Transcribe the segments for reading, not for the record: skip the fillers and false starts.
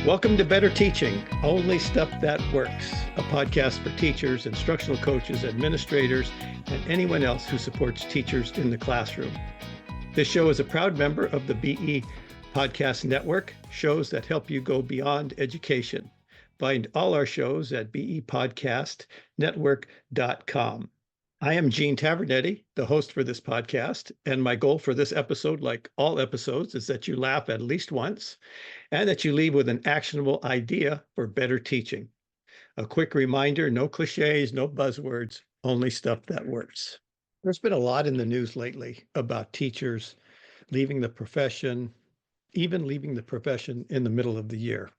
Welcome to Better Teaching, Only Stuff That Works, a podcast for teachers, instructional coaches, administrators, and anyone else who supports teachers in the classroom. This show is a proud member of the BE Podcast Network, shows that help you go beyond education. Find all our shows at bepodcastnetwork.com. I am Gene Tavernetti, the host for this podcast, and my goal for this episode, like all episodes, is that you laugh at least once and that you leave with an actionable idea for better teaching. A quick reminder, no cliches, no buzzwords, only stuff that works. There's been a lot in the news lately about teachers leaving the profession, even leaving the profession in the middle of the year.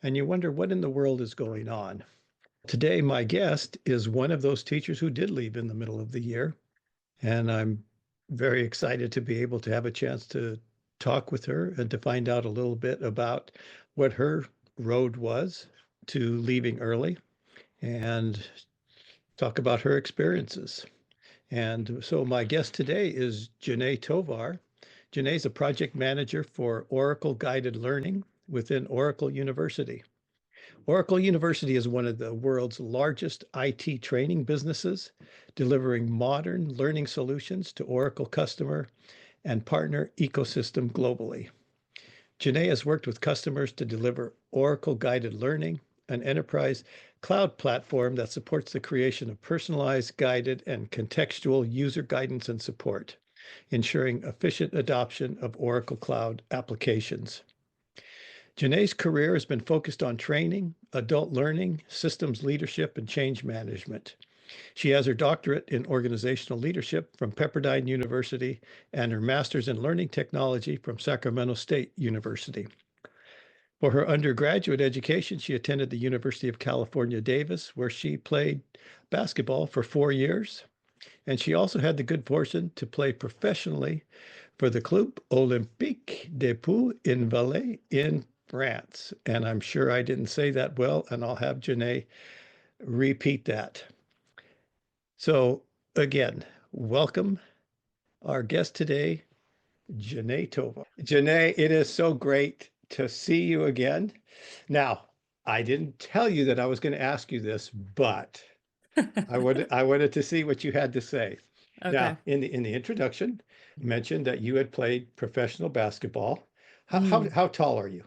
And you wonder what in the world is going on. Today, my guest is one of those teachers who did leave in the middle of the year. And I'm very excited to be able to have a chance to talk with her and to find out a little bit about what her road was to leaving early and talk about her experiences. And so my guest today is Janae Tovar. Janae is a project manager for Oracle Guided Learning within Oracle University. Oracle University is one of the world's largest IT training businesses, delivering modern learning solutions to Oracle customer and partner ecosystem globally. Janae has worked with customers to deliver Oracle Guided Learning, an enterprise cloud platform that supports the creation of personalized, guided, and contextual user guidance and support, ensuring efficient adoption of Oracle Cloud applications. Janae's career has been focused on training, adult learning, systems leadership, and change management. She has her doctorate in organizational leadership from Pepperdine University and her master's in learning technology from Sacramento State University. For her undergraduate education, she attended the University of California, Davis, where she played basketball for 4 years. And she also had the good fortune to play professionally for the Club Olympique des Pouilles in Valais in France. And I'm sure I didn't say that well, and I'll have Janae repeat that. So again, welcome our guest today, Janae Tovar. Janae, it is so great to see you again. Now, I didn't tell you that I was going to ask you this, but I wanted to see what you had to say. Okay. Now, in the introduction, you mentioned that you had played professional basketball. How Mm. how tall are you?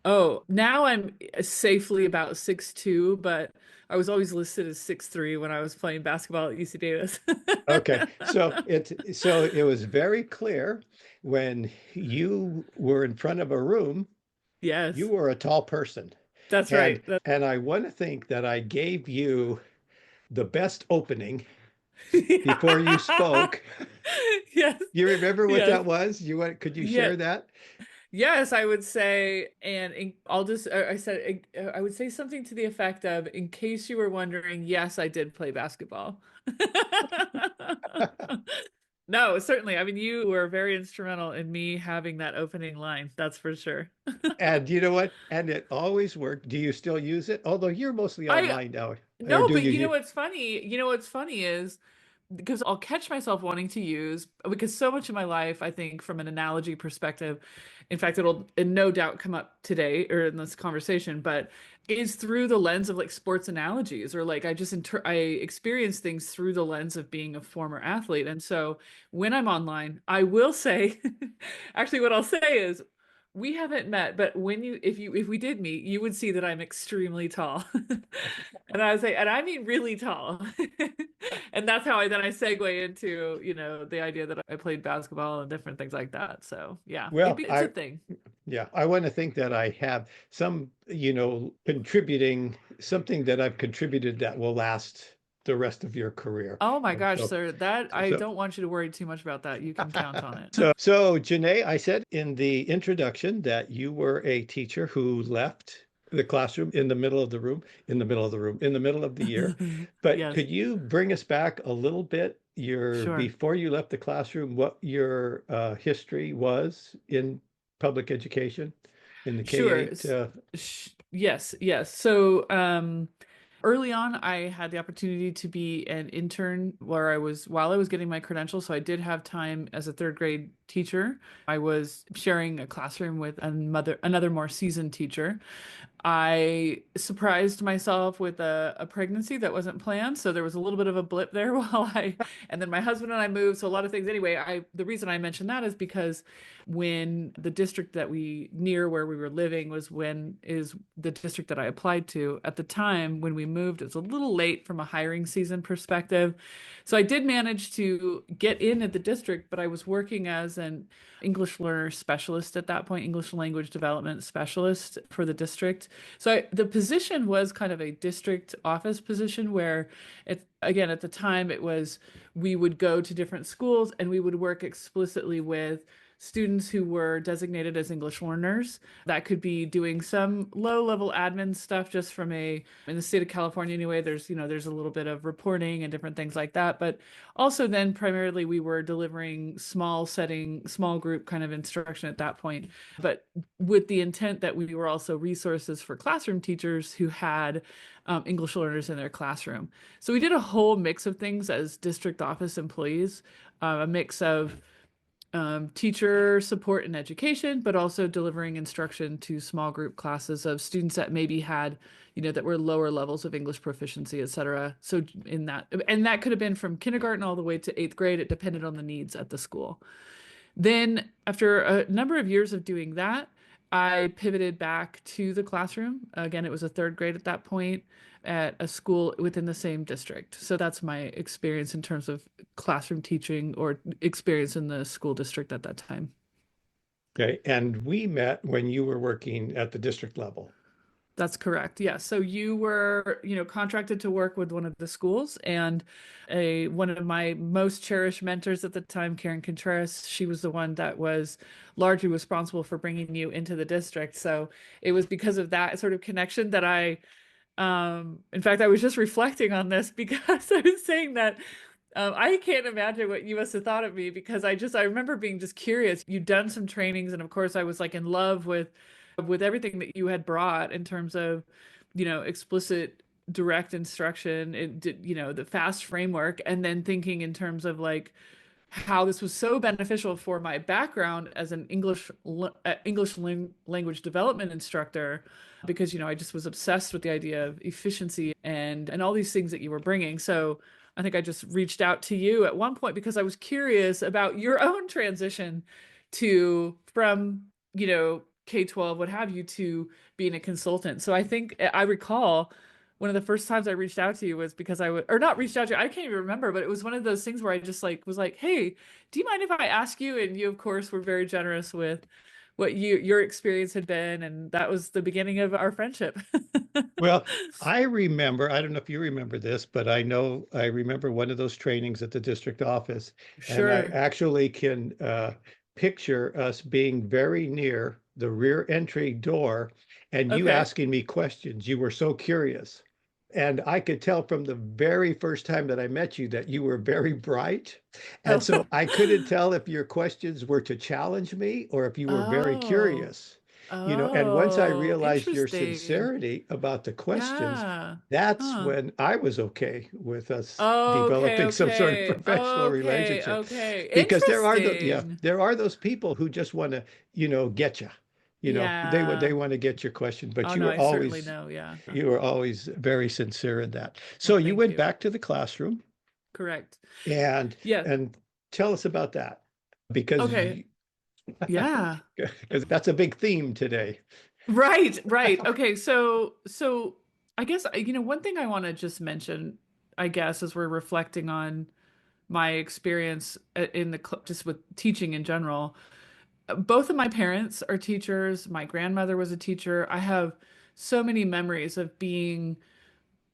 Oh, now I'm safely about 6'2", but I was always listed as 6'3" when I was playing basketball at UC Davis. Okay, so it was very clear when you were in front of a room, you Yes, were a tall person. that's And right. and I want to think that I gave you the best opening before you Yeah. spoke. Yes, You remember what yes, that was? Could you yeah, share that? yes, I would say, and I'll just, I said, I would say something to the effect of, in case you were wondering, yes, I did play basketball. No, certainly. I mean, you were very instrumental in me having that opening line. That's for sure. And you know what? And it always worked. Do you still use it? Although you're mostly I online now, or No, do but you? you know what's funny? You know what's funny is because I'll catch myself wanting to use, because so much of my life, I think, from an analogy perspective, in fact, it'll no doubt come up today or in this conversation, but is through the lens of like sports analogies, or like I experience things through the lens of being a former athlete. And so when I'm online, I will say, actually, what I'll say is, we haven't met, but if we did meet, you would see that I'm extremely tall. And I would say, and I mean really tall. And that's how then I segue into, the idea that I played basketball and different things like that. So yeah, Well, it's a thing. yeah, I want to think that I have some, contributing something that I've contributed that will last the rest of your career. Oh my And gosh, so, sir, that I so, don't want you to worry too much about that. You can count on it. so Janae, I said in the introduction that you were a teacher who left the classroom in the middle of the room, in the middle of the room, in the middle of the year. But Yes, could you bring us back a little bit, sure. before you left the classroom, what your history was in public education in the Sure. K-8? Yes, yes. So, Early on, I had the opportunity to be an intern while I was getting my credentials. So I did have time as a third grade teacher. I was sharing a classroom with another more seasoned teacher. I surprised myself with a pregnancy that wasn't planned. So there was a little bit of a blip there and then my husband and I moved. So a lot of things. Anyway, the reason I mentioned that is because when the district near where we were living is the district that I applied to at the time when we moved, it was a little late from a hiring season perspective. So I did manage to get in at the district, but I was working as an English learner specialist at that point, English language development specialist for the district. The position was kind of a district office position where again, at the time we would go to different schools and we would work explicitly with students who were designated as English learners. That could be doing some low level admin stuff just in the state of California anyway, there's a little bit of reporting and different things like that. But also then primarily we were delivering small group kind of instruction at that point. But with the intent that we were also resources for classroom teachers who had English learners in their classroom. So we did a whole mix of things as district office employees, a mix of teacher support and education, but also delivering instruction to small group classes of students that maybe had, that were lower levels of English proficiency, et cetera. So and that could have been from kindergarten all the way to eighth grade. It depended on the needs at the school. Then after a number of years of doing that, I pivoted back to the classroom. Again, it was a third grade at that point at a school within the same district. So that's my experience in terms of classroom teaching or experience in the school district at that time. Okay. And we met when you were working at the district level. That's correct. Yeah. So you were, contracted to work with one of the schools, and one of my most cherished mentors at the time, Karen Contreras, she was the one that was largely responsible for bringing you into the district. So it was because of that sort of connection that in fact, I was just reflecting on this because I was saying that I can't imagine what you must have thought of me, because I remember being just curious. You'd done some trainings, and of course I was like in love with everything that you had brought in terms of, explicit direct instruction, the FAST framework, and then thinking in terms of like how this was so beneficial for my background as an language development instructor, because I just was obsessed with the idea of efficiency and all these things that you were bringing. So I think I just reached out to you at one point because I was curious about your own transition from K-12, what have you, to being a consultant. So I think I recall one of the first times I reached out to you was because or not reached out to you, I can't even remember, but it was one of those things where I just was like, hey, do you mind if I ask you? And you, of course, were very generous with what your experience had been. And that was the beginning of our friendship. Well, I don't know if you remember this, but I remember one of those trainings at the district office, and I Sure. actually can picture us being very near the rear entry door and you Okay. asking me questions. You were so curious. And I could tell from the very first time that I met you that you were very bright. And Oh, so I couldn't tell if your questions were to challenge me or if you were very oh, curious. And once I oh, realized your interesting. sincerity about the questions, Yeah. that's Huh. when I was okay with us Okay, developing some sort of okay, professional okay, relationship. okay. Because Interesting. there are those people who just want to, get you. They Yeah. want to get your question, but Oh no, I certainly know. Yeah. you were always very sincere in that. Well, So you thank went you. back to the classroom Correct. and Yeah. and tell us about that because Okay. Yeah. because that's a big theme today. Right, right. Okay, so I guess one thing I want to just mention, I guess, as we're reflecting on my experience just with teaching in general. Both of my parents are teachers. My grandmother was a teacher. I have so many memories of being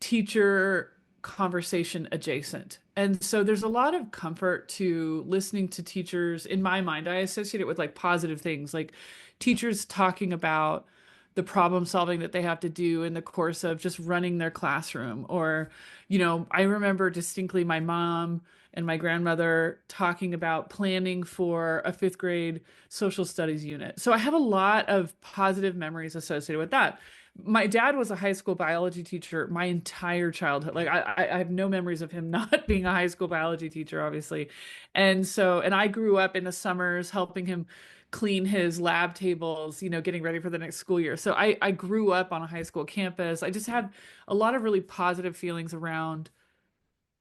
teacher conversation adjacent. And so there's a lot of comfort to listening to teachers. In my mind, I associate it with like positive things, like teachers talking about the problem solving that they have to do in the course of just running their classroom. Or, I remember distinctly my mom and my grandmother talking about planning for a fifth grade social studies unit. So I have a lot of positive memories associated with that. My dad was a high school biology teacher my entire childhood. Like I have no memories of him not being a high school biology teacher, obviously. And so, and I grew up in the summers helping him clean his lab tables, getting ready for the next school year. So I grew up on a high school campus. I just had a lot of really positive feelings around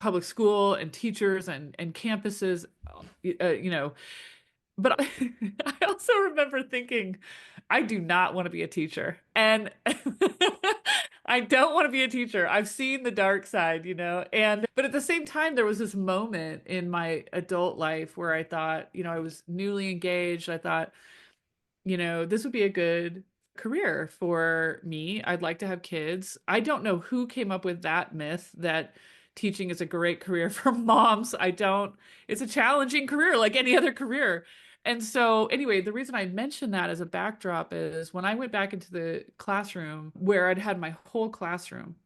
public school and teachers and campuses, you know, but I also remember thinking, I do not want to be a teacher. And I don't want to be a teacher. I've seen the dark side, but at the same time, there was this moment in my adult life where I thought, I was newly engaged. I thought, this would be a good career for me. I'd like to have kids. I don't know who came up with that myth that teaching is a great career for moms. I don't, it's a challenging career like any other career. And so, anyway, the reason I mentioned that as a backdrop is when I went back into the classroom where I'd had my whole classroom,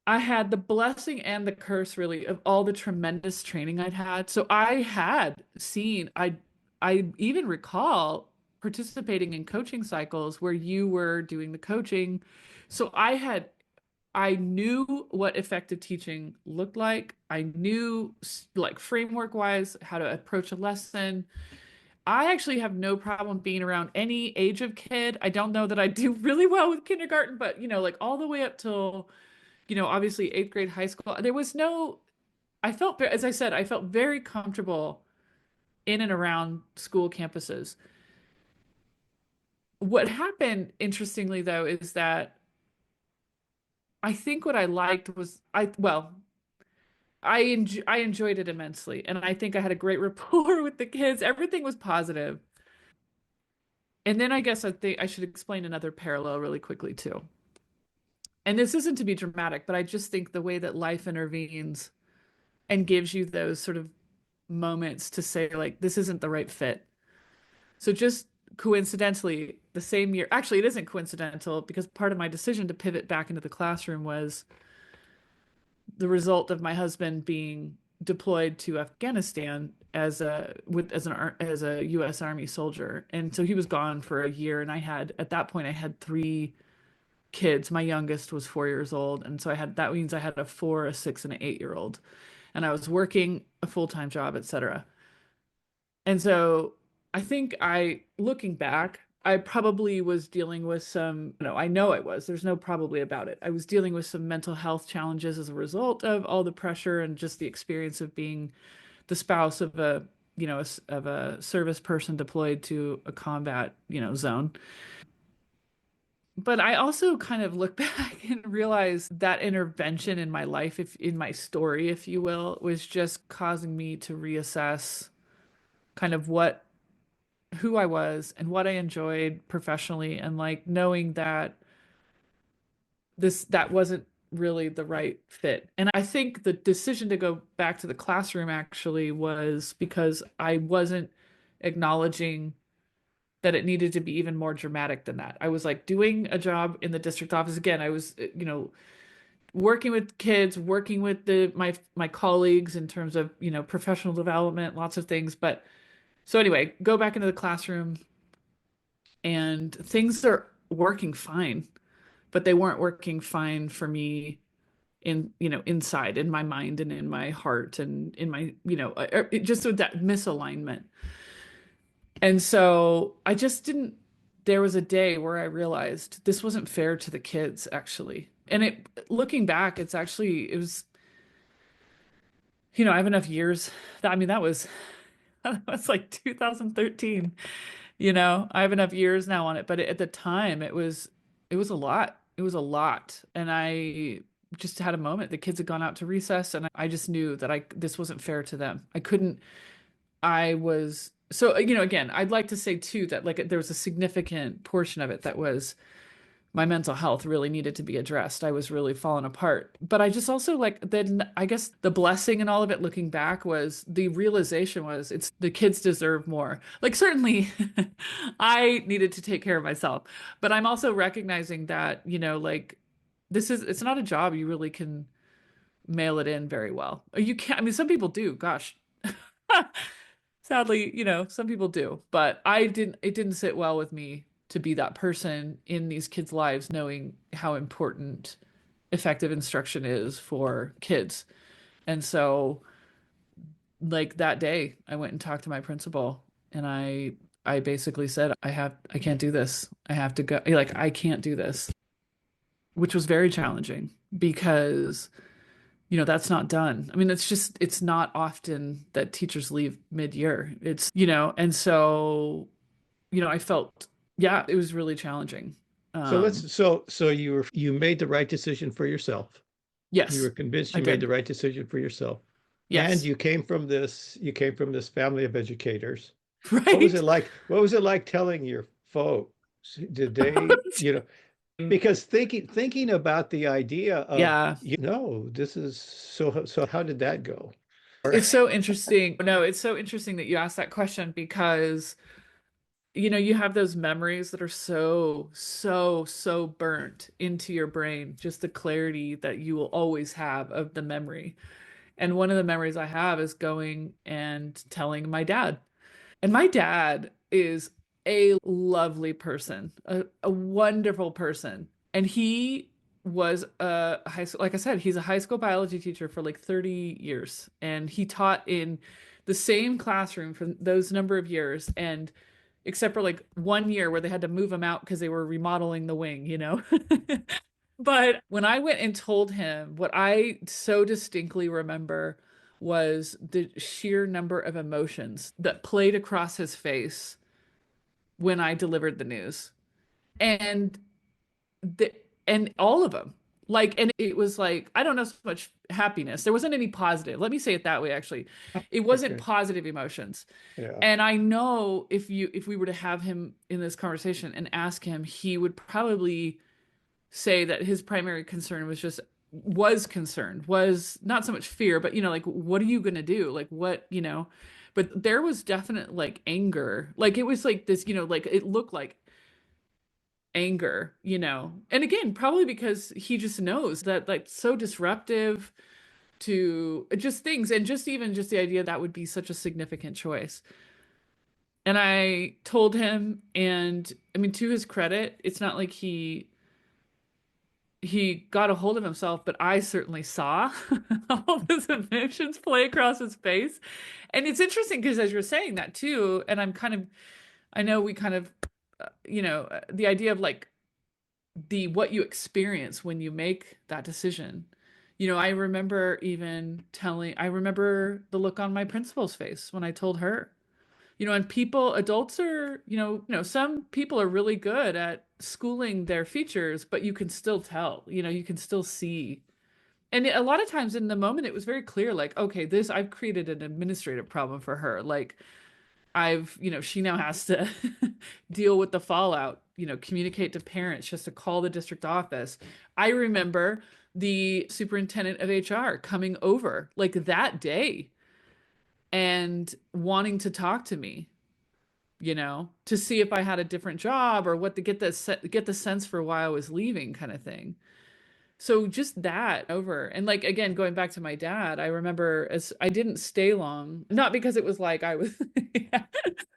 I had the blessing and the curse really of all the tremendous training I'd had. So I had seen, I even recall participating in coaching cycles where you were doing the coaching. So I knew what effective teaching looked like. I knew like framework wise how to approach a lesson. I actually have no problem being around any age of kid. I don't know that I do really well with kindergarten, but like all the way up till obviously eighth grade, high school, there was no, I felt, as I said, I felt very comfortable in and around school campuses. What happened, interestingly, though, is that I think what I liked was I enjoyed it immensely, and I think I had a great rapport with the kids. Everything was positive. And then I guess I think I should explain another parallel really quickly too. And this isn't to be dramatic, but I just think the way that life intervenes and gives you those sort of moments to say like this isn't the right fit. So just coincidentally, the same year, actually it isn't coincidental because part of my decision to pivot back into the classroom was the result of my husband being deployed to Afghanistan as a U.S. Army soldier, and so he was gone for a year. And I had at that point I had three kids. My youngest was 4 years old, and so that means I had a 4, a 6, and an 8 year old, and I was working a full-time job, etc. And so I think looking back, I probably was dealing with some, no, I know I was, there's no probably about it. I was dealing with some mental health challenges as a result of all the pressure and just the experience of being the spouse of of a service person deployed to a combat, zone. But I also kind of look back and realize that intervention in my life, if in my story, if you will, was just causing me to reassess kind of who I was and what I enjoyed professionally, and like knowing that that wasn't really the right fit. And I think the decision to go back to the classroom actually was because I wasn't acknowledging that it needed to be even more dramatic than that. I was like doing a job in the district office again. I was, working with kids, working with my colleagues in terms of, professional development, lots of things. But so anyway, go back into the classroom and things are working fine, but they weren't working fine for me inside in my mind and in my heart and in my, just with that misalignment. And so I just didn't, there was a day where I realized this wasn't fair to the kids actually. And looking back, it was, I have enough years I mean, that was, that was like 2013. I have enough years now on it, but at the time it was a lot. It was a lot. And I just had a moment. The kids had gone out to recess and I just knew that this wasn't fair to them. I couldn't I was so again, I'd like to say too that like there was a significant portion of it that was my mental health really needed to be addressed. I was really falling apart. But I just also like then I guess the blessing and all of it looking back was the realization was it's the kids deserve more. Like certainly I needed to take care of myself, but I'm also recognizing that, like it's not a job you really can mail it in very well. You can't, I mean, some people do, gosh. Sadly, some people do, but it didn't sit well with me to be that person in these kids' lives, knowing how important effective instruction is for kids. And so like that day, I went and talked to my principal and I basically said, I can't do this. I have to go. Like, I can't do this, which was very challenging because, that's not done. I mean, it's not often that teachers leave mid-year. And so, I felt, yeah, it was really challenging. So Um, let's so you made the right decision for yourself. You were yes, convinced I you made did. the right decision for yourself. And Yes. you came from this family of educators. What was Right. it like? What was it like telling your folks? Did they, because thinking about the idea of, Yeah. no, this is so how did that go? Or It's so interesting. No, it's so interesting that you asked that question because, you have those memories that are so, so, so burnt into your brain, just the clarity that you will always have of the memory. And one of the memories I have is going and telling my dad. And my dad is a lovely person, a wonderful person. And he was a high school, like I said, he's a high school biology teacher for like 30 years. And he taught in the same classroom for those number of years. And except for like 1 year where they had to move him out because they were remodeling the wing. But when I went and told him, what I so distinctly remember was the sheer number of emotions that played across his face when I delivered the news. And the and all of them. Like, and it was like, I don't know so much happiness. There wasn't any positive. Let me say it that way, actually. It wasn't okay, positive emotions. yeah. And I know if we were to have him in this conversation and ask him, he would probably say that his primary concern was concern, was not so much fear, but like, what are you gonna do? Like, but there was definite like anger. Like, it was like this, like it looked like anger. And again, probably because he just knows that, like, so disruptive to just things, and just even just the idea that would be such a significant choice. And I told him, and I mean, to his credit, it's not like he got a hold of himself, but I certainly saw all those emotions play across his face. And it's interesting because as you're saying that too, and I know we kind of, the idea of like the what you experience when you make that decision. I remember the look on my principal's face when I told her. And adults are, some people are really good at schooling their features, but you can still tell, you can still see. And a lot of times in the moment, it was very clear, like, okay, I've created an administrative problem for her. Like, she now has to deal with the fallout, communicate to parents, just to call the district office. I remember the superintendent of HR coming over like that day and wanting to talk to me, to see if I had a different job or what, to get the sense for why I was leaving, kind of thing. So just that over. And like, again, going back to my dad, I remember, as I didn't stay long, not because it was like I was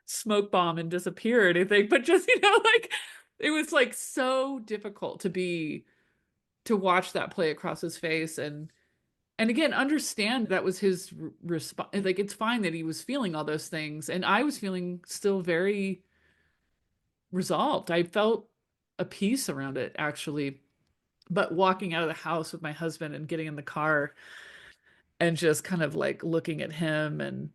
smoke bomb and disappear or anything, but just, like, it was like so difficult to watch that play across his face. And again, understand that was his response. Like, it's fine that he was feeling all those things. And I was feeling still very resolved. I felt a peace around it, actually. But walking out of the house with my husband and getting in the car and just kind of like looking at him, and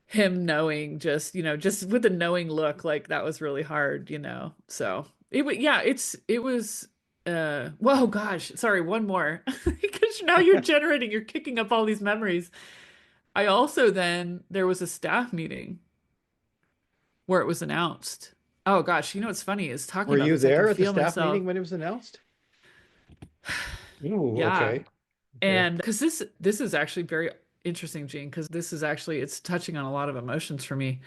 him knowing, just with a knowing look, like that was really hard. So yeah, it was, whoa, gosh, sorry, one more. Because now you're kicking up all these memories. I also then there was a staff meeting where it was announced. Oh gosh, what's funny is talking Were about you this, I can there at the feel staff myself. meeting when it was announced? Ooh, Yeah. okay. Okay. And because this is actually very interesting, Gene, because this is actually, it's touching on a lot of emotions for me.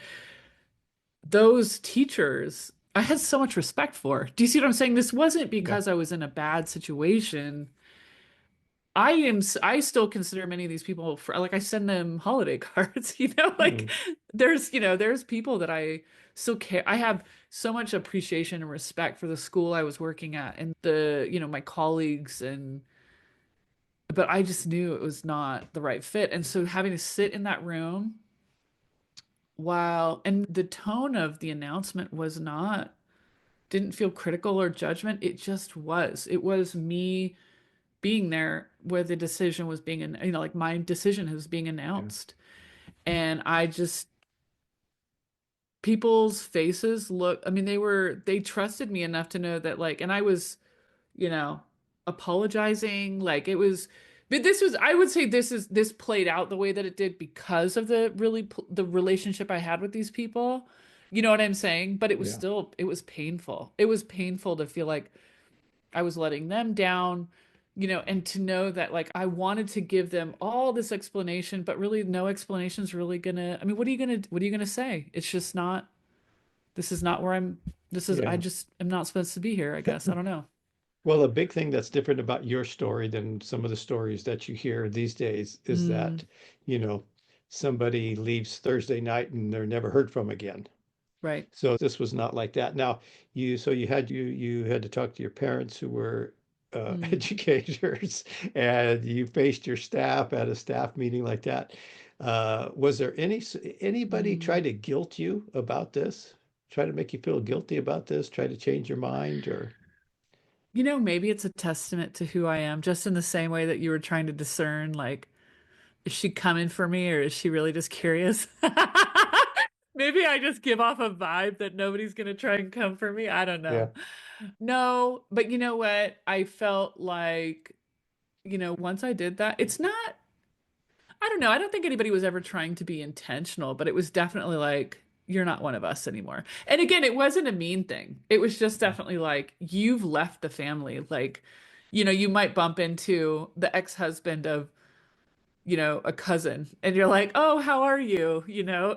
Those teachers I had so much respect for. Do you see what I'm saying? This wasn't Yeah. because I was in a bad situation. I still consider many of these people for like I send them holiday cards, like Mm, there's people that I still care. I have so much appreciation and respect for the school I was working at and my colleagues and but I just knew it was not the right fit. And so having to sit in that room while and the tone of the announcement was not didn't feel critical or judgment. It just was. It was me being there where the decision was being, like my decision was being yeah, announced. And I just, people's faces look, I mean, they trusted me enough to know that, like, and I was, you know, apologizing. Like it was, but I would say this played out the way that it did because of the relationship I had with these people. You know what I'm saying? But yeah, it was painful. It was painful to feel like I was letting them down, and to know that like I wanted to give them all this explanation, but really no explanation is really gonna, I mean, what are you gonna say? It's just not, this is not where I yeah. just am not supposed to be here, I guess. I don't know. Well, a big thing that's different about your story than some of the stories that you hear these days is Mm, that, you know, somebody leaves Thursday night and they're never heard from again. right. So this was not like that. Now, you had to talk to your parents who were Mm, educators, and you faced your staff at a staff meeting like that. Was there anybody try mm. to guilt you about this? Try to make you feel guilty about this? Try to change your mind, or Maybe it's a testament to who I am, just in the same way that you were trying to discern, like, is she coming for me or is she really just curious? Maybe I just give off a vibe that nobody's gonna try and come for me. I don't yeah, know. No, but you know what? I felt like, once I did that, it's not, I don't know. I don't think anybody was ever trying to be intentional, but it was definitely like, you're not one of us anymore. And again, it wasn't a mean thing. It was just definitely like, you've left the family. Like, you might bump into the ex-husband of, a cousin, and you're like, oh, how are you? yeah,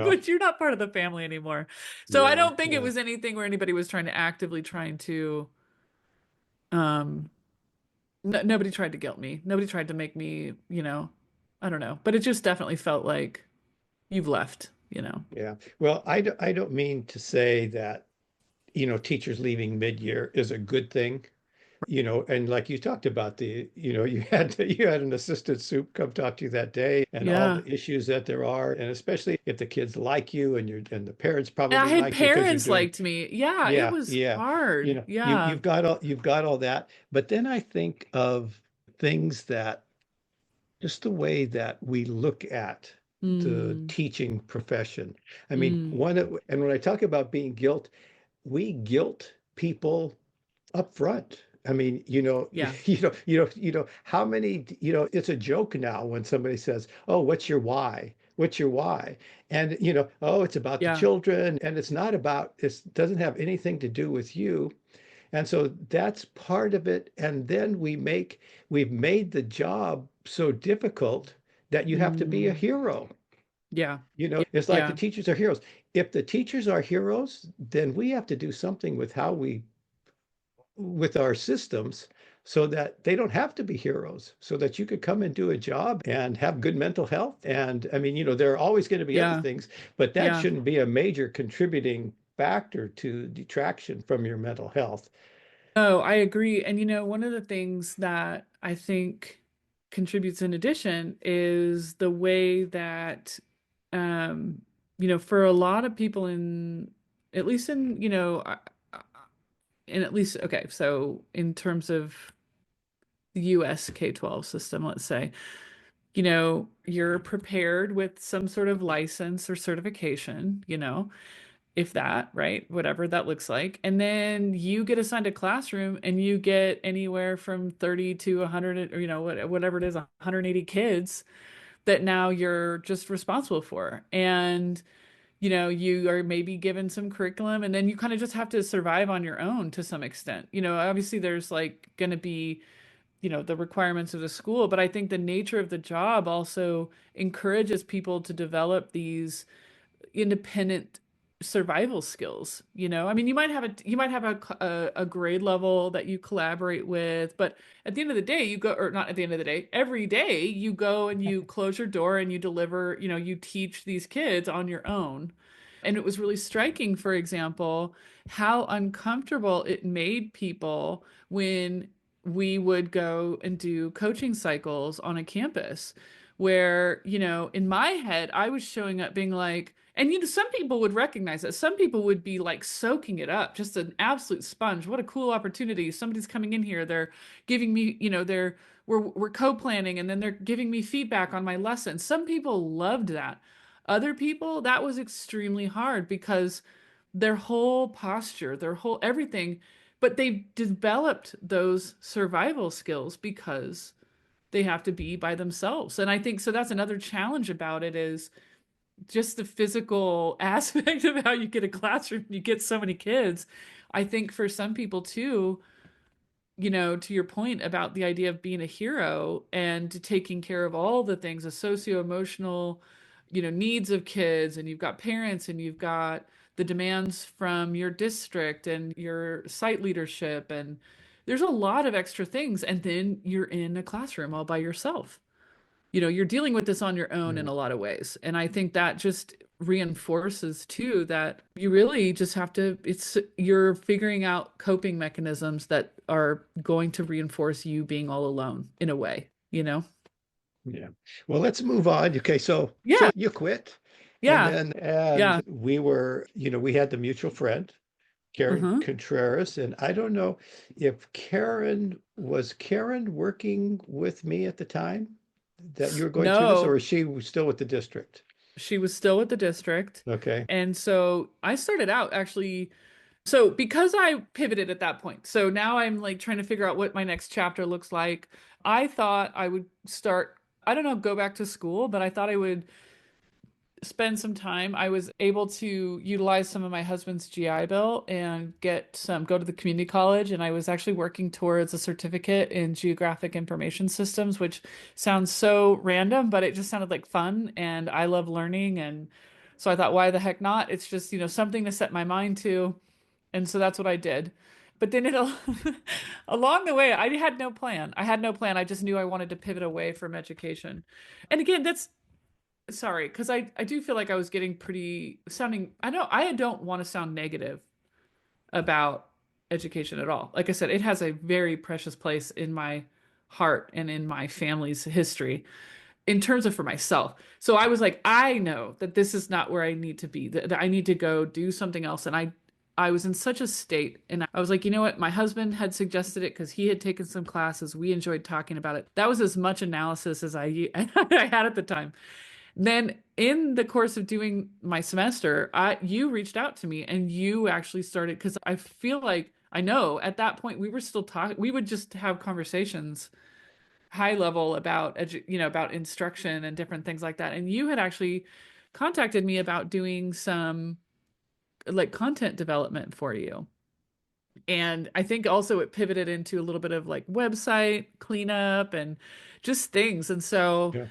But you're not part of the family anymore. So I yeah, don't think it yeah, was anything where anybody was trying to, um, nobody tried to guilt me. Nobody tried to make me, I don't know. But it just definitely felt like you've left. yeah. Well, I don't mean to say that, teachers leaving mid-year is a good thing. And like you talked about you had an assistant soup come talk to you that day and all Yeah. the issues that there are, and especially if the kids like you and the parents And I probably had like you because you're parents doing, liked me. Yeah, it yeah, was yeah. hard. Yeah. You've got all that. But then I think of things that just the way that we look at the Mm, teaching profession. I mean, mm. and when I talk about being guilt, we guilt people up front. I mean, Yeah. how many, it's a joke now when somebody says, "Oh, what's your why? What's your why?" And, "Oh, it's about the Yeah. children and it's not about, it doesn't have anything to do with you." And so that's part of it. And then we've made the job so difficult that you have to be a Mm, hero. yeah. It's like the Yeah. teachers are heroes. If the teachers are heroes, then we have to do something with with our systems so that they don't have to be heroes, so that you could come and do a job and have good mental health. And I mean, there are always going to be other Yeah. things, but that Yeah. shouldn't be a major contributing factor to detraction from your mental health. Oh, I agree. And one of the things that I think contributes in addition is the way that, um, for a lot of people at least in at least, okay, so in terms of the US K-12 system, let's say, you're prepared with some sort of license or certification, if that, right? Whatever that looks like. And then you get assigned a classroom and you get anywhere from 30 to 100 or, whatever it is, 180 kids that now you're just responsible for. And, you are maybe given some curriculum and then you kind of just have to survive on your own to some extent. Obviously there's like going to be the requirements of the school, but I think the nature of the job also encourages people to develop these independent survival skills, you know? I mean, you might have a grade level that you collaborate with, but at the end of the day, you go, or not at the end of the day, every day you go and you close your door and you deliver, you know, you teach these kids on your own. And it was really striking, for example, how uncomfortable it made people when we would go and do coaching cycles on a campus where, you know, in my head, I was showing up being like, and you know, some people would recognize that. Some people would be like soaking it up, just an absolute sponge. What a cool opportunity. Somebody's coming in here. They're giving me, you know, we're co-planning and then they're giving me feedback on my lesson. Some people loved that. Other people, that was extremely hard because their whole posture, their whole everything, but they developed those survival skills because they have to be by themselves. And I think so that's another challenge about it is just the physical aspect of how you get a classroom, you get so many kids. I think for some people too, you know, to your point about the idea of being a hero and taking care of all the things, the socio-emotional, you know, needs of kids, and you've got parents and you've got the demands from your district and your site leadership, and there's a lot of extra things. And then you're in a classroom all by yourself. You know, you're dealing with this on your own in Yeah. a lot of ways. And I think that just reinforces too that you really just have to, you're figuring out coping mechanisms that are going to reinforce you being all alone in a way, you know? Yeah. Well, let's move on. Okay, so Yeah, you quit, and yeah, then yeah. we were, we had the mutual friend, Karen Uh-huh. Contreras, and I don't know if Karen working with me at the time that you were going through this, or No, is she still with the district? she was still with the district. Okay. And so I started out actually, so because I pivoted at that point, so now I'm like trying to figure out what my next chapter looks like. I thought I would start, I don't know, go back to school, but I thought I would spend some time. I was able to utilize some of my husband's GI Bill and go to the community college. And I was actually working towards a certificate in geographic information systems, which sounds so random, but it just sounded like fun. And I love learning. And so I thought, why the heck not? It's just, you know, something to set my mind to. And so that's what I did. But then along the way, I had no plan. I had no plan. I just knew I wanted to pivot away from education. And again, that's sorry, because I do feel like I was getting pretty sounding, I don't want to sound negative about education at all. Like I said, it has a very precious place in my heart and in my family's history in terms of for myself. So I was like, I know that this is not where I need to be, that I need to go do something else. And I was in such a state and I was like, you know what? My husband had suggested it because he had taken some classes. We enjoyed talking about it. That was as much analysis as I had at the time. Then in the course of doing my semester, you reached out to me and you actually started because I feel like I know at that point we were still talking. We would just have conversations high level about about instruction and different things like that. And you had actually contacted me about doing some like content development for you. And I think also it pivoted into a little bit of like website cleanup and just things. And so Yeah.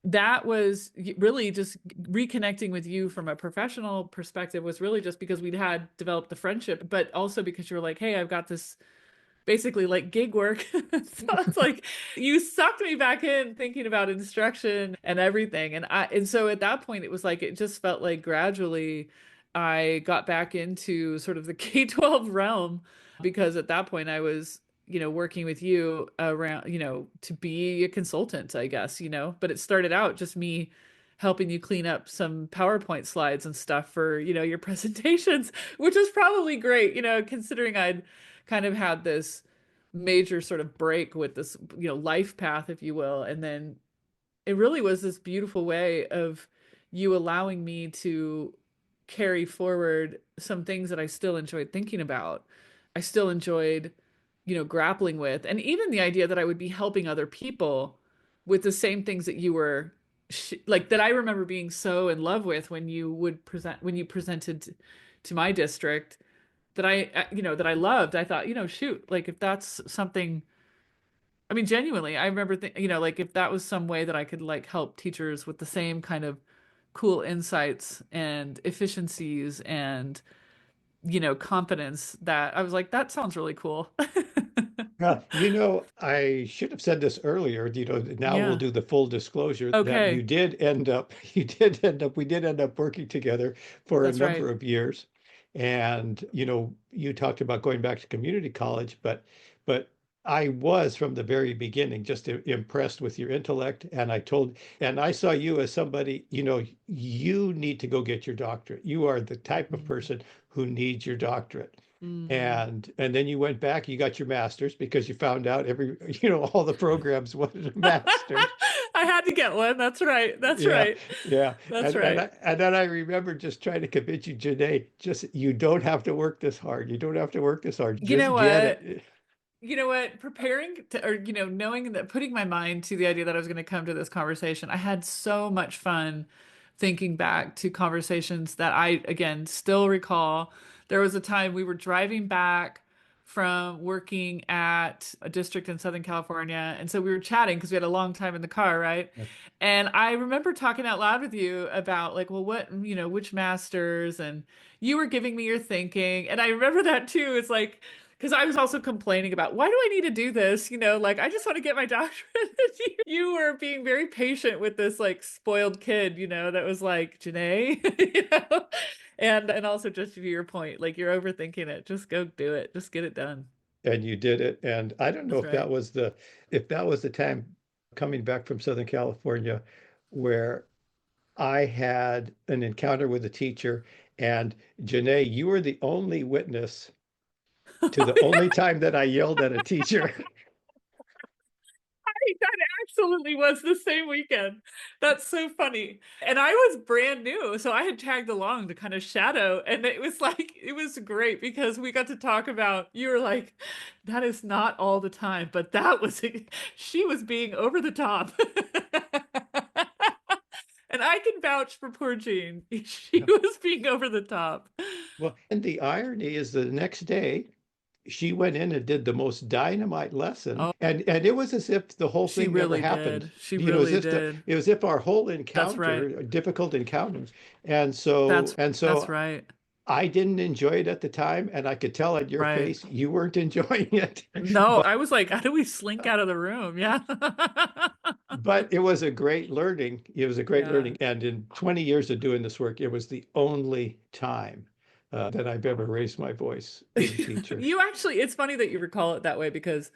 that was really just reconnecting with you from a professional perspective was really just because we'd had developed the friendship, but also because you were like, hey, I've got this basically like gig work. So it's like you sucked me back in thinking about instruction and everything. And so at that point it was like it just felt like gradually I got back into sort of the K-12 realm because at that point I was, you know, working with you around, you know, to be a consultant, I guess, you know, but it started out just me helping you clean up some PowerPoint slides and stuff for, you know, your presentations, which was probably great, you know, considering I'd kind of had this major sort of break with this, you know, life path, if you will. And then it really was this beautiful way of you allowing me to carry forward some things that I still enjoyed thinking about. I still enjoyed, you know, grappling with, and even the idea that I would be helping other people with the same things that you were like that I remember being so in love with when you presented to my district that you know, that I loved. I thought, you know, shoot, like if that's something, I mean, genuinely, I remember, you know, like if that was some way that I could like help teachers with the same kind of cool insights and efficiencies and, confidence that I was like, that sounds really cool. I should have said this earlier, now we'll Yeah. do the full disclosure that Okay. we did end up working together for a That's right. number of years. And, you talked about going back to community college, but I was from the very beginning just impressed with your intellect. And I saw you as somebody, you need to go get your doctorate. You are the type of Mm. person who needs your doctorate. Mm. And then you went back, you got your master's because you found out all the programs wanted a master's. I had to get one. That's right. That's Yeah, right. yeah. That's And right. and then I remember just trying to convince you, Janae, just you don't have to work this hard. You don't have to work this hard. You know Just get what? it. You know what? Preparing to, or, knowing that, putting my mind to the idea that I was going to come to this conversation, I had so much fun thinking back to conversations that I, again, still recall. There was a time we were driving back from working at a district in Southern California. And so we were chatting because we had a long time in the car, right? And I remember talking out loud with you about, like, well, what, which masters, and you were giving me your thinking. And I remember that too. It's like, because I was also complaining about, why do I need to do this? Like, I just want to get my doctorate. You were being very patient with this like spoiled kid, that was like, Janae, and also, just to your point, like, you're overthinking it. Just go do it. Just get it done. And you did it. And I don't know That's right. if that was the time coming back from Southern California where I had an encounter with a teacher, and Janae, you were the only witness to the only time that I yelled at a teacher. That absolutely was the same weekend. That's so funny. And I was brand new, so I had tagged along to kind of shadow. And it was like, it was great because we got to talk about, you were like, that is not all the time, but that was, she was being over the top. And I can vouch for poor Jean. She Yeah. was being over the top. Well, and the irony is the next day she went in and did the most dynamite lesson, Oh, and it was as if the whole she thing never really happened. did. She really As if did. our whole That's right. encounter, difficult encounters, That's and that's so right. I didn't enjoy it at the time, and I could tell on your Right. face you weren't enjoying it. No, But I was like, how do we slink out of the room? Yeah. it was a great learning. It was a great Yeah. learning, and in 20 years of doing this work, it was the only time that I've ever raised my voice with a teacher. You actually, it's funny that you recall it that way because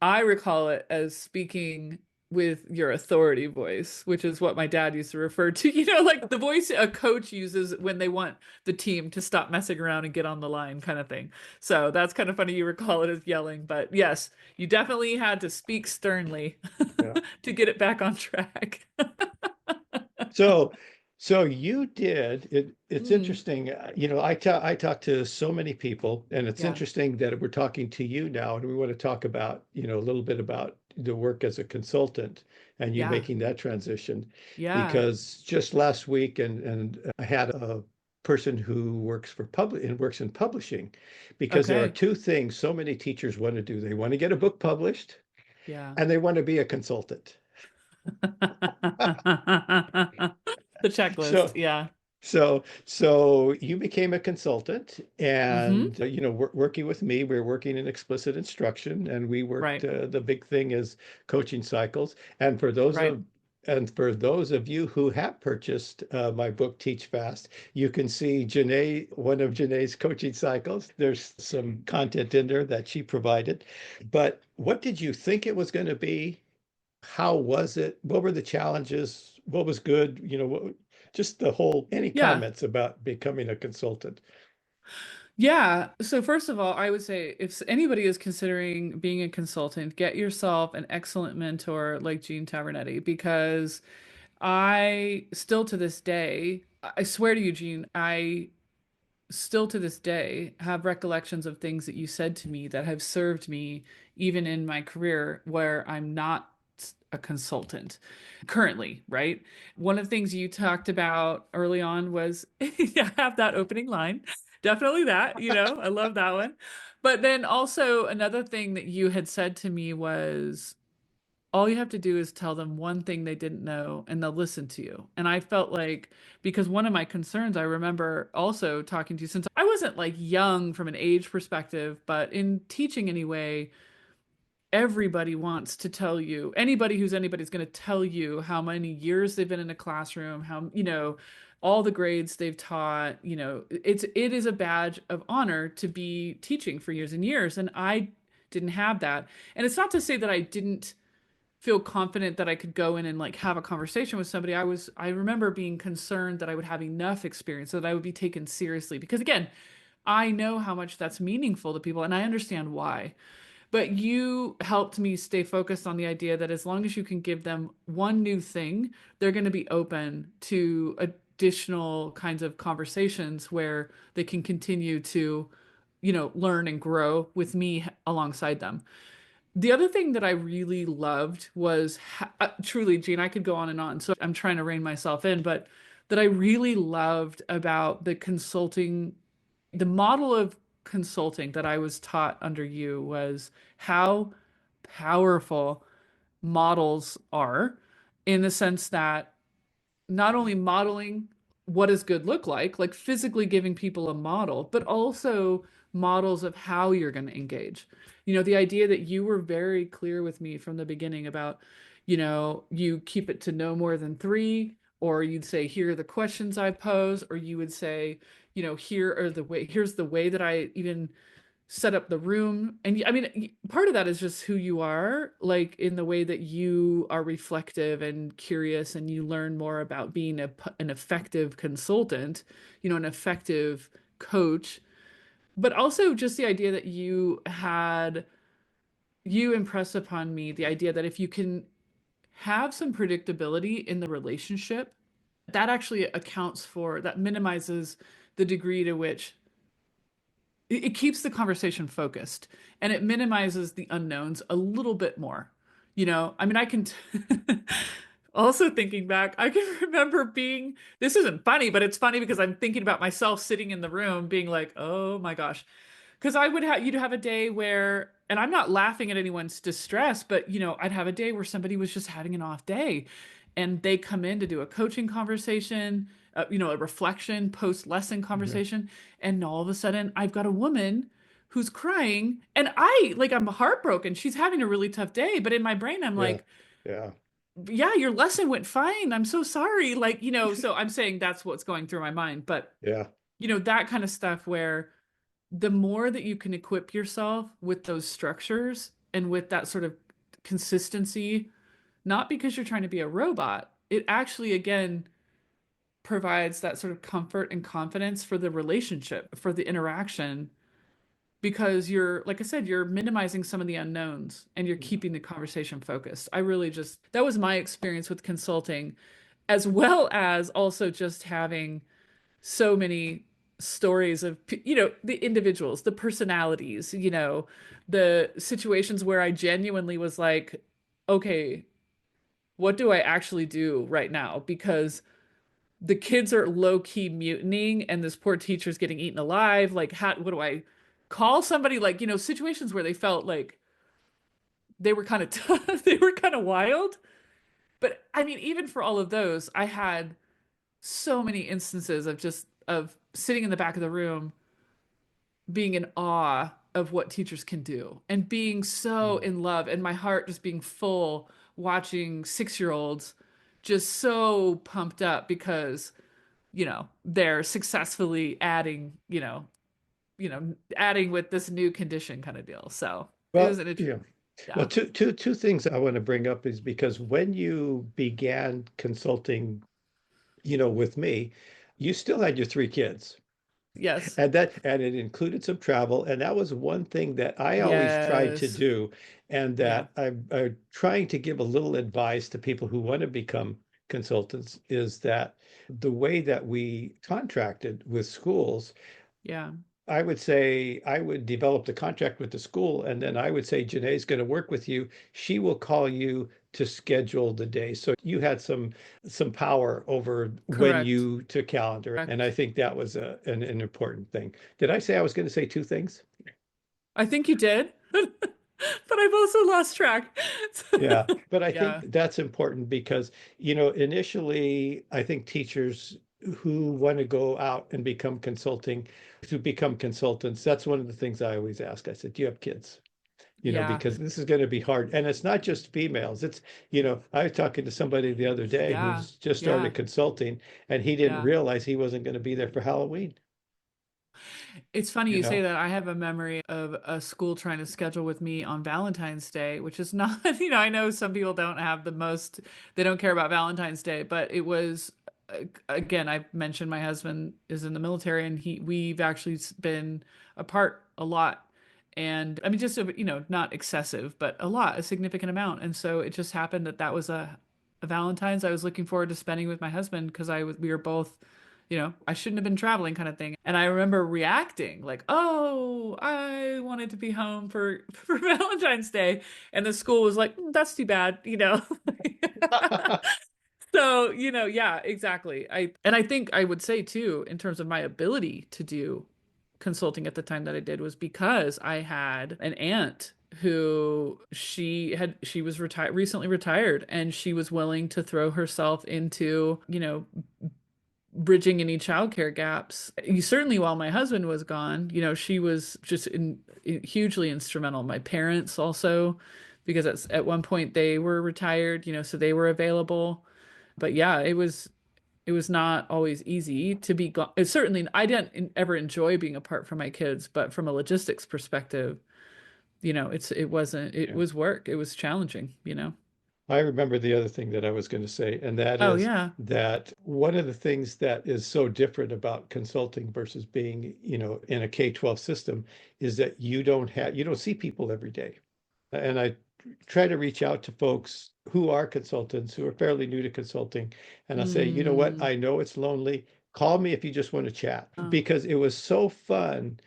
I recall it as speaking with your authority voice, which is what my dad used to refer to, like the voice a coach uses when they want the team to stop messing around and get on the line, kind of thing. So that's kind of funny you recall it as yelling, but yes, you definitely had to speak sternly Yeah. to get it back on track. So, so you did it. It's Mm, interesting. I talk to so many people, and it's yeah. interesting that we're talking to you now, and we want to talk about, a little bit about the work as a consultant and you Yeah. making that transition. Yeah. Because just last week, and I had a person who works in publishing, because there are Okay. two things so many teachers want to do. They want to get a book published, Yeah. and they want to be a consultant. The checklist. So Yeah. so you became a consultant, Hmm. and working with me, we're working in explicit instruction, and we worked. Right. The big thing is coaching cycles. And Right. for those of you who have purchased my book, Teach Fast, you can see Janae, one of Janae's coaching cycles. There's some content in there that she provided. But what did you think it was going to be? How was it? What were the challenges? What was good? Just any Yeah. comments about becoming a consultant? Yeah. So first of all, I would say if anybody is considering being a consultant, get yourself an excellent mentor like Jean Tavernetti because I still to this day, I swear to you, Jean, I still to this day have recollections of things that you said to me that have served me even in my career where I'm not a consultant currently, right? One of the things you talked about early on was yeah, have that opening line. Definitely that, I love that one. But then also another thing that you had said to me was all you have to do is tell them one thing they didn't know and they'll listen to you. And I felt like, because one of my concerns, I remember also talking to you, since I wasn't like young from an age perspective, but in teaching anyway, everybody wants to tell you, anybody who's anybody's going to tell you how many years they've been in a classroom, how, all the grades they've taught, it is a badge of honor to be teaching for years and years. And I didn't have that. And it's not to say that I didn't feel confident that I could go in and like have a conversation with somebody. I remember being concerned that I would have enough experience so that I would be taken seriously. Because again, I know how much that's meaningful to people and I understand why. But you helped me stay focused on the idea that as long as you can give them one new thing, they're going to be open to additional kinds of conversations where they can continue to, learn and grow with me alongside them. The other thing that I really loved was truly, Gene, I could go on and on. So I'm trying to rein myself in, but that I really loved about the consulting, the model of consulting that I was taught under you was how powerful models are, in the sense that not only modeling what does good look like physically giving people a model, but also models of how you're going to engage. The idea that you were very clear with me from the beginning about, you keep it to no more than three, or you'd say, here are the questions I pose, or you would say, here's the way that I even set up the room. And I mean, part of that is just who you are, like in the way that you are reflective and curious, and you learn more about being an effective consultant, an effective coach, but also just the idea that you impress upon me the idea that if you can have some predictability in the relationship, that actually accounts for, that minimizes the degree to which it keeps the conversation focused and it minimizes the unknowns a little bit more. I mean, also thinking back, I can remember this isn't funny, but it's funny because I'm thinking about myself sitting in the room being like, oh my gosh. Because you'd have a day where, and I'm not laughing at anyone's distress, but I'd have a day where somebody was just having an off day and they come in to do a coaching conversation, a reflection, post lesson Yeah. conversation. And all of a sudden I've got a woman who's crying and I'm heartbroken. She's having a really tough day. But in my brain, I'm Yeah. like, Yeah. yeah, your lesson went fine. I'm so sorry. So I'm saying that's what's going through my mind. But, Yeah. that kind of stuff where the more that you can equip yourself with those structures and with that sort of consistency, not because you're trying to be a robot, it actually, again, provides that sort of comfort and confidence for the relationship, for the interaction, because you're, like I said, you're minimizing some of the unknowns and you're keeping the conversation focused. That was my experience with consulting, as well as also just having so many stories of the individuals, the personalities, the situations where I genuinely was like, okay, what do I actually do right now? Because the kids are low key mutinying and this poor teacher's getting eaten alive. Like, what do I call somebody? Like, situations where they felt like they were kind of tough, they were kind of wild. But I mean, even for all of those, I had so many instances of sitting in the back of the room being in awe of what teachers can do and being so Mm. in love and my heart just being full watching 6-year-olds just so pumped up because they're successfully adding with this new condition kind of deal. So it was Well, an interesting. yeah. Well, Yeah. two things I want to bring up is because when you began consulting, with me, you still had your three kids. Yes. And it included some travel, and that was one thing that I always tried to Yes. do, and Yeah. that I'm trying to give a little advice to people who want to become consultants is that the way that we contracted with schools, Yeah. I would say I would develop the contract with the school, and then I would say, Janae's going to work with you. She will call you to schedule the day. So you had some power over when Correct. you took calendar. And I Correct. think that was an important thing. Did I say I was going to say two things? I think you did. But I've also lost track. So, Yeah, but I think yeah. that's important because, initially, I think teachers who want to go out and become consultants, that's one of the things I always ask. I said, do you have kids? Yeah. Because this is going to be hard. And it's not just females. I was talking to somebody the other day Yeah. who's just Yeah. started consulting and he didn't Yeah. realize he wasn't going to be there for Halloween, It's funny you you say know? that. I have a memory of a school trying to schedule with me on Valentine's Day, which is not, I know some people don't have the most, they don't care about Valentine's Day, but it was, again, I mentioned my husband is in the military and we've actually been apart a lot. And I mean, just, not excessive, but a lot, a significant amount. And so it just happened that that was a Valentine's I was looking forward to spending with my husband because we were both I shouldn't have been traveling kind of thing. And I remember reacting like, "Oh, I wanted to be home for for Valentine's Day." And the school was like, "That's too bad." So, yeah, exactly. I think I would say too, in terms of my ability to do consulting at the time that I did was because I had an aunt who she was retired recently retired and she was willing to throw herself into, bridging any childcare gaps. Certainly, while my husband was gone, she was just hugely instrumental. My parents also, because at one point they were retired, so they were available. But yeah, it was not always easy to be gone. Certainly, I didn't ever enjoy being apart from my kids, but from a logistics perspective, it Yeah. was work. It was challenging. I remember the other thing that I was going to say, and that Oh is yeah. that one of the things that is so different about consulting versus being, in a K-12 system is that you don't see people every day. And I try to reach out to folks who are consultants, who are fairly new to consulting, and I say, you know what? Mm, I know it's lonely. Call me if you just want to chat oh, because it was so fun.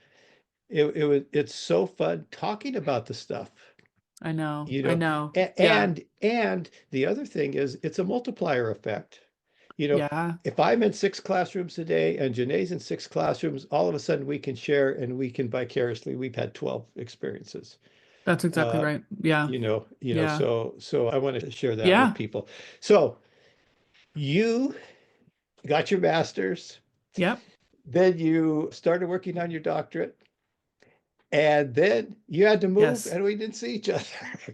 It's so fun talking about the stuff I know. you I know know. Yeah. and the other thing is it's a multiplier effect. you know Yeah. if I'm in 6 classrooms today and Janae's in 6 classrooms, all of a sudden we can share and we can vicariously, we've had 12 experiences. That's exactly uh right. Yeah. Yeah. so I want to share that with Yeah. people. So you got your master's, Yep. then you started working on your doctorate, and then you had to move Yes. and we didn't see each other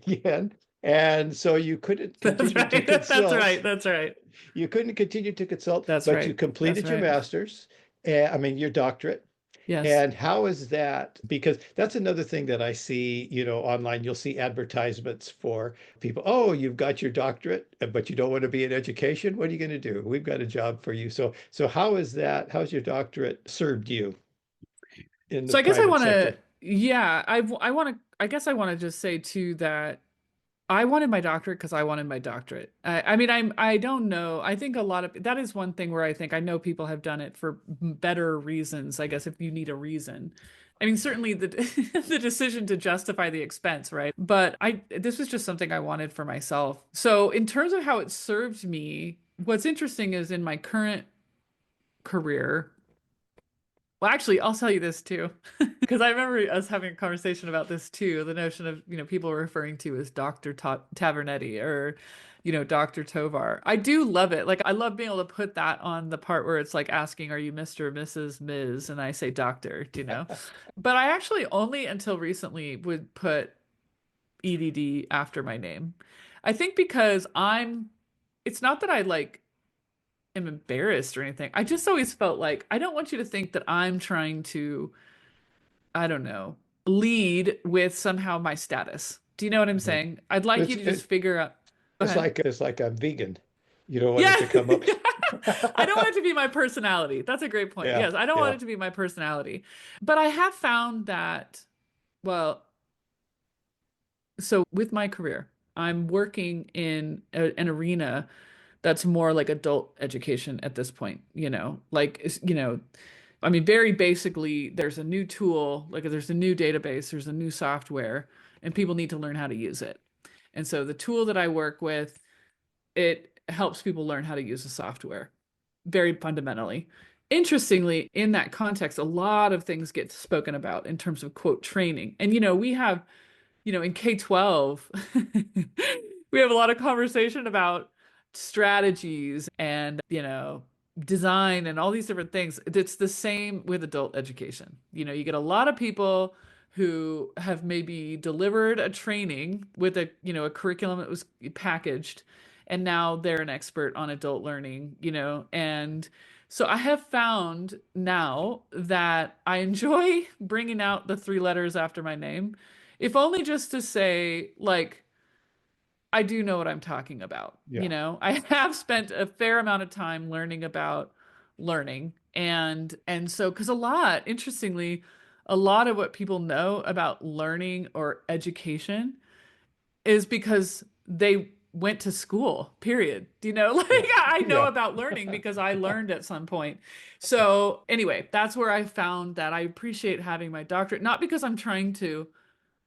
again. And so you couldn't That's continue to right. That's right. consult. That's right. You couldn't continue to consult, That's but you right. That's completed your right. master's, I mean, your doctorate. Yes. And how is that? Because that's another thing that I see, online. You'll see advertisements for people. Oh, you've got your doctorate, but you don't want to be in education. What are you going to do? We've got a job for you. So how is that? How's your doctorate served you in the So I guess I private want to, sector? yeah, I want to, I guess I want to just say too that I wanted my doctorate because I wanted my doctorate. I mean, I don't know. I think a lot of that is one thing where I think I know people have done it for better reasons. I guess if you need a reason. I mean, certainly the the decision to justify the expense, right? But this was just something I wanted for myself. So in terms of how it served me, what's interesting is in my current career. Well, actually, I'll tell you this too, because I remember us having a conversation about this too. The notion of, people referring to as Dr. Tavernetti or, Dr. Tovar. I do love it. Like, I love being able to put that on the part where it's like asking, are you Mr., Mrs., Ms.? And I say doctor. But I actually only until recently would put EDD after my name. I think because it's not that I like am embarrassed or anything. I just always felt like I don't want you to think that I'm trying to, I don't know, lead with somehow my status. Do you know what I'm Mhm. saying? I'd like you It's to just it, figure out. Go ahead. it's like I'm vegan. You don't want it Yeah. to come up. I don't want it to be my personality. That's a great point. Yeah, Yes, I don't want yeah. it to be my personality. But I have found that, well, so with my career, I'm working in an arena that's more like adult education at this point, like, I mean, very basically, there's a new tool, like there's a new database, there's a new software, and people need to learn how to use it. And so the tool that I work with, it helps people learn how to use the software very fundamentally. Interestingly, in that context, a lot of things get spoken about in terms of quote training. And we have in K-12, we have a lot of conversation about strategies and, design and all these different things. It's the same with adult education. You get a lot of people who have maybe delivered a training with a curriculum that was packaged, and now they're an expert on adult learning, and so I have found now that I enjoy bringing out the three letters after my name, if only just to say, like, I do know what I'm talking about. Yeah. I have spent a fair amount of time learning about learning. And so, because interestingly, a lot of what people know about learning or education is because they went to school, period. Like, Yeah. I know Yeah. about learning because I learned at some point. So anyway, that's where I found that I appreciate having my doctorate, not because I'm trying to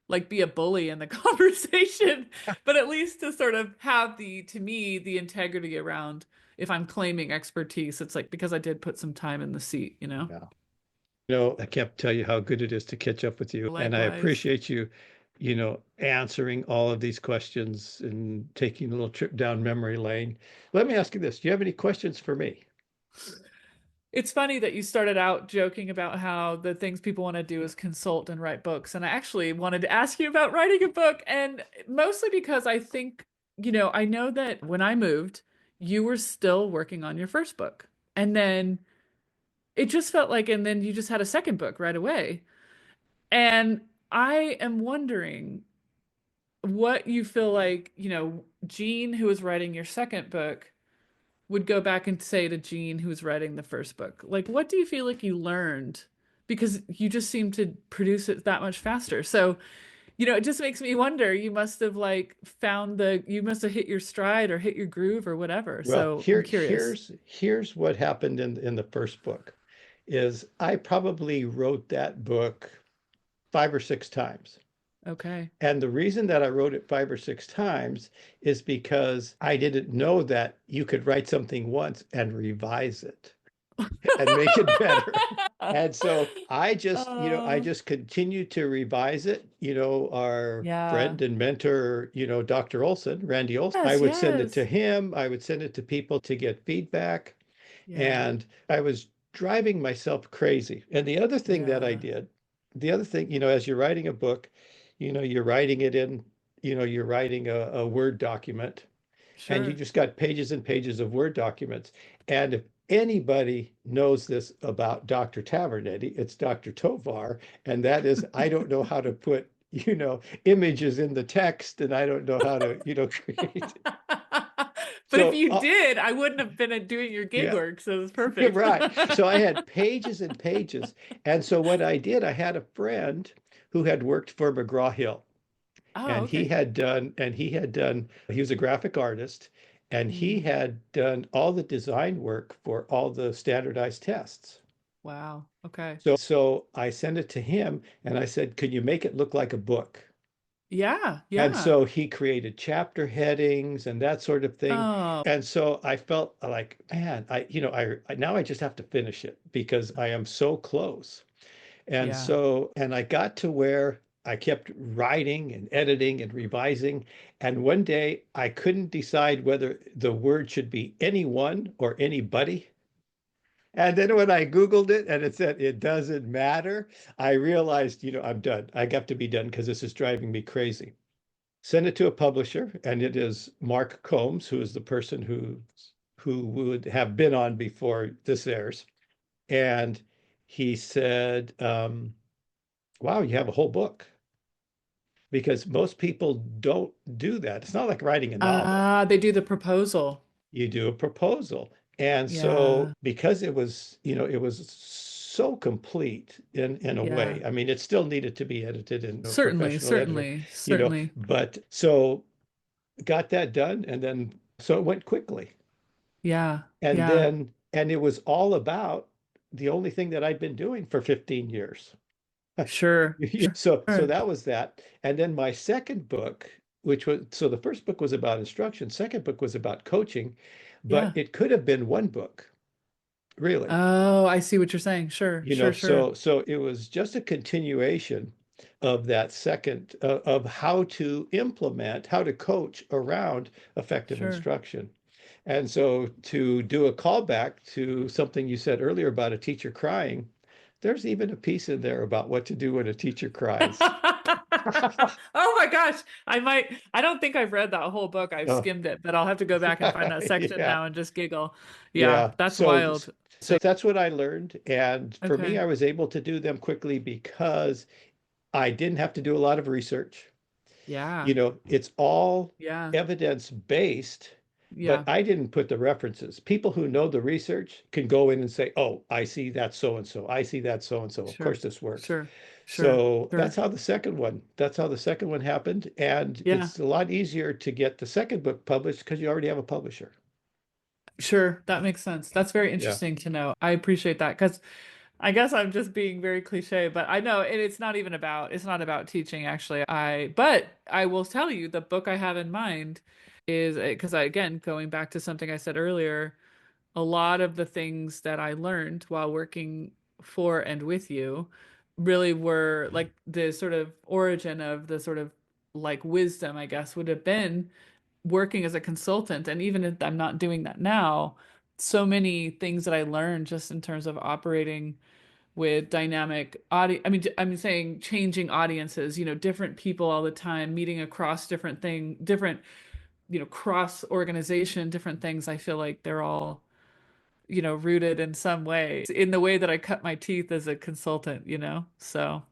like be a bully in the conversation, but at least to sort of have to me, the integrity around if I'm claiming expertise, it's like because I did put some time in the seat. Yeah. I can't tell you how good it is to catch up with you. And I Likewise. appreciate you, answering all of these questions and taking a little trip down memory lane. Let me ask you this. Do you have any questions for me? It's funny that you started out joking about how the things people want to do is consult and write books. And I actually wanted to ask you about writing a book, and mostly because I think, I know that when I moved, you were still working on your first book. And then it just felt like, and then you just had a second book right away. And I am wondering what you feel like, Jean, who was writing your second book, would go back and say to Jean, who's writing the first book? Like, what do you feel like you learned? Because you just seem to produce it that much faster. So, it just makes me wonder, you must have like you must have hit your stride or hit your groove or whatever. Well, So I'm curious. here's what happened in the first book is I probably wrote that book 5 or 6 times. Okay. And the reason that I wrote it 5 or 6 times is because I didn't know that you could write something once and revise it and make it better. And so I Oh, just continued to revise it. Our yeah. friend and mentor, Dr. Olson, Randy Olson, I Yes, would send it to yes. him. I would send it to people to get feedback. Yeah. And I was driving myself crazy. And the other thing that I Yeah. did, the other thing, as you're writing a book, you're writing it in, you're writing a Word document, and you Sure. just got pages and pages of Word documents. And if anybody knows this about Dr. Tavernetti, it's Dr. Tovar. And that is, I don't know how to put, images in the text, and I don't know how to, create. But if So, you did, I wouldn't have been doing your gig yeah, work, so it's yeah, perfect. right. So I had pages and pages. And so what I did, I had a friend who had worked for McGraw-Hill, Oh, and okay. he was a graphic artist, and he Mm, had done all the design work for all the standardized tests. wow. Okay. So I sent it to him and I said, "Can you make it look like a book?" Yeah, And yeah. so he created chapter headings and that sort of thing. Oh, And so I felt like, man, now I just have to finish it because I am so close. And yeah. so, and I got to where I kept writing and editing and revising. And one day I couldn't decide whether the word should be anyone or anybody. And then when I Googled it and it said it doesn't matter, I realized, I'm done. I got to be done because this is driving me crazy. Send it to a publisher, and it is Mark Combs, who is the person who would have been on before this airs. And he said, wow, you have a whole book, because most people don't do that. It's not like writing a novel. They do the proposal. You do a proposal. And Yeah. so because it was so complete in a Yeah. way. I mean, it still needed to be edited and a Certainly, professional editor, certainly, certainly. but so got that done, and then so it went quickly. Yeah. And Yeah. it was all about the only thing that I'd been doing for 15 years. Sure. So Sure. that was that. And then my second book, which was, so the first book was about instruction, second book was about coaching, but Yeah. it could have been one book, really. Oh, I see what you're saying. Sure, sure, sure. So it was just a continuation, of that second of how to implement, how to coach around effective Sure. instruction. And so to do a callback to something you said earlier about a teacher crying, there's even a piece in there about what to do when a teacher cries. Oh my gosh. I don't think I've read that whole book. I've Oh, skimmed it, but I'll have to go back and find that section yeah, now and just giggle. Yeah, yeah. that's So, wild. so that's what I learned. And for me, Okay. I was able to do them quickly because I didn't have to do a lot of research. Yeah. It's all Yeah. evidence based, but Yeah. I didn't put the references. People who know the research can go in and say, oh, I see that so and so. I see that so and so. Of Sure. course, this works. Sure. Sure. So Sure. that's how the second one happened. And Yeah. it's a lot easier to get the second book published because you already have a publisher. Sure. That makes sense. That's very Yeah. interesting to know. I appreciate that because I guess I'm just being very cliche, but I know it's not about teaching actually. But I will tell you the book I have in mind is because again, going back to something I said earlier, a lot of the things that I learned while working for and with you really were like the sort of origin of the sort of like wisdom, I guess, would have been working as a consultant. And even if I'm not doing that now, so many things that I learned just in terms of operating with dynamic audience. I'm saying changing audiences, different people all the time, meeting across different, cross organization, different things. I feel like they're all, rooted in some way in the way that I cut my teeth as a consultant. So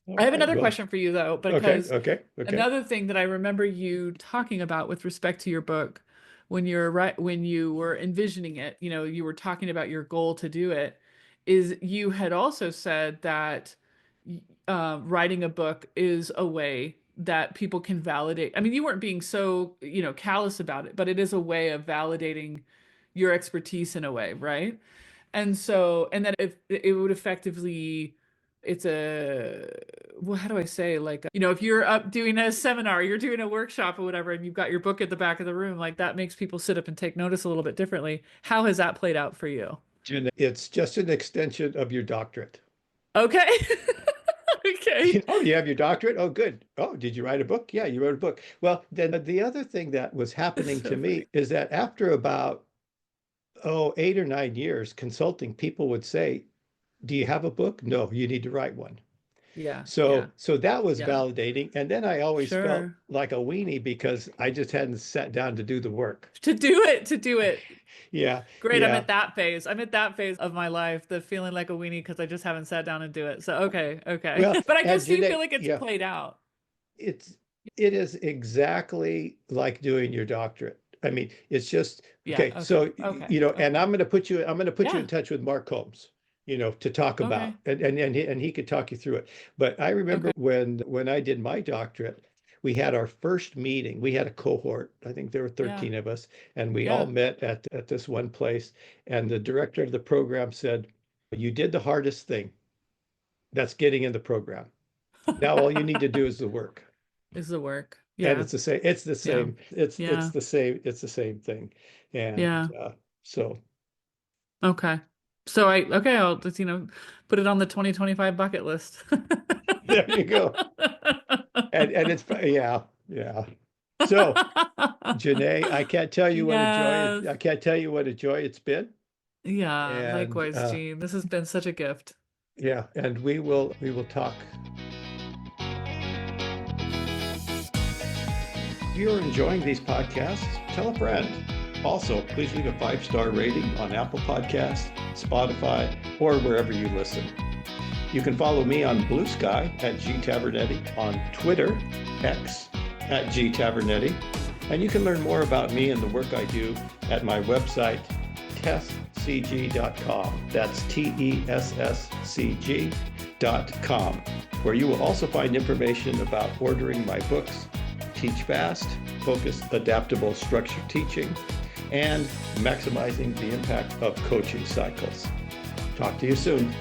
All I have right. another Well, question for you though, okay. because Okay. Okay. another thing that I remember you talking about with respect to your book when you were envisioning it, you were talking about your goal to do it, is you had also said that writing a book is a way that people can validate. I mean, you weren't being so, callous about it, but it is a way of validating your expertise in a way, right? And so, and then if it would effectively, it's a, well, how do I say, like, if you're up doing a seminar, you're doing a workshop or whatever, and you've got your book at the back of the room, like that makes people sit up and take notice a little bit differently. How has that played out for you? It's just an extension of your doctorate. Okay. Okay. Oh, you have your doctorate? Oh, good. Oh, did you write a book? Yeah, you wrote a book. Well, then the other thing that was It's happening to so me funny. is that after about, 8 or 9 years consulting, people would say, do you have a book? No, you need to write one. Yeah. Yeah. So that was Yeah. validating. And then I always felt Sure. like a weenie because I just hadn't sat down to do the work. To do it. Yeah, Great, I'm yeah. at that phase. I'm at that phase of my life, the feeling like a weenie because I just haven't sat down and do it. So okay, okay. Well, But I and guess do you Janae, feel like it's yeah, played out? it's it is exactly like doing your doctorate. I mean, it's just Yeah, okay. okay. So Okay. and Okay. I'm going to put you in Yeah. touch with Mark Combs, to talk Okay. about, and he could talk you through it. But I remember Okay. when I did my doctorate, we had our first meeting. We had a cohort. I think there were Yeah. 13 of us, and we all Yeah. met at this one place. And the director of the program said, "You did the hardest thing. That's getting in the program. Now all you need to do is the work." Is the work. And Yeah. it's the same, it's the Yeah. same, it's Yeah. the same, it's the same thing. And Yeah. so Okay. So I'll just, put it on the 2025 bucket list. there you go. And it's yeah, yeah. So Janae, I can't tell you what a joy Yes. I can't tell you what a joy it's been. Yeah, And likewise, Jean. This has been such a gift. yeah, and we will talk. If you're enjoying these podcasts, tell a friend. Also, please leave a 5-star rating on Apple Podcasts, Spotify, or wherever you listen. You can follow me on Blue Sky at G Tavernetti, on Twitter, X, at G Tavernetti, and you can learn more about me and the work I do at my website, tesscg.com. That's TESSCG.com, where you will also find information about ordering my books, Teach Fast, Focused, Adaptable, Structured Teaching, and maximizing the impact of coaching cycles. Talk to you soon.